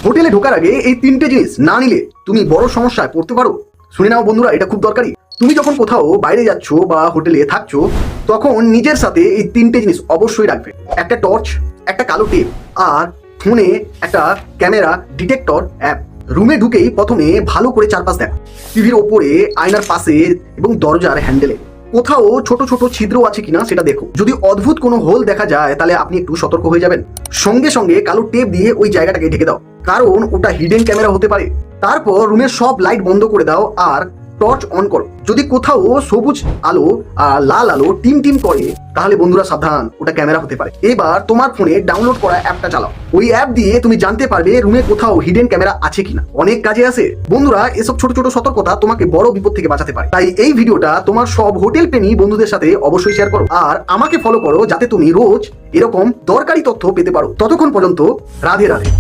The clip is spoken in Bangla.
হোটেলে ঢোকার আগে এই তিনটে জিনিস না নিলে তুমি বড় সমস্যায় পড়তে পারো। শুনে নাও বন্ধুরা, এটা খুব দরকারি। তুমি যখন কোথাও বাইরে যাচ্ছ বা হোটেলে থাকছো, তখন নিজের সাথে এই তিনটে জিনিস অবশ্যই রাখবে। একটা টর্চ, একটা কালো টেপ, আর ফোনে একটা ক্যামেরা ডিটেক্টর অ্যাপ। রুমে ঢুকেই প্রথমে ভালো করে চারপাশ দেখো। টিভির ওপরে, আয়নার পাশে এবং দরজার হ্যান্ডেলে কোথাও ছোট ছোট ছিদ্র আছে কিনা সেটা দেখো। যদি অদ্ভুত কোনো হোল দেখা যায় তাহলে আপনি একটু সতর্ক হয়ে যাবেন। সঙ্গে সঙ্গে কালো টেপ দিয়ে ওই জায়গাটাকে ঢেকে দাও, কারণ ওটা হিডেন ক্যামেরা হতে পারে। তারপর রুমের সব লাইট বন্ধ করে দাও আর টর্চ অন করো। যদি কোথাও সবুজ আলো আর লাল আলো টিম টিম করে তাহলে বন্ধুরা সাবধান, ওটা ক্যামেরা হতে পারে। এবার তোমার ফোনে ডাউনলোড করা অ্যাপটা চালাও। ওই অ্যাপ দিয়ে তুমি জানতে পারবে রুমে কোথাও হিডেন ক্যামেরা আছে কিনা। অনেক কাজে আসে বন্ধুরা। এসব ছোট ছোট সতর্কতা তোমাকে বড় বিপদ থেকে বাঁচাতে পারে। তাই এই ভিডিওটা তোমার সব হোটেল প্রেমী বন্ধুদের সাথে অবশ্যই শেয়ার করো আর আমাকে ফলো করো, যাতে তুমি রোজ এরকম দরকারি তথ্য পেতে পারো। ততক্ষণ পর্যন্ত রাধে রাধে।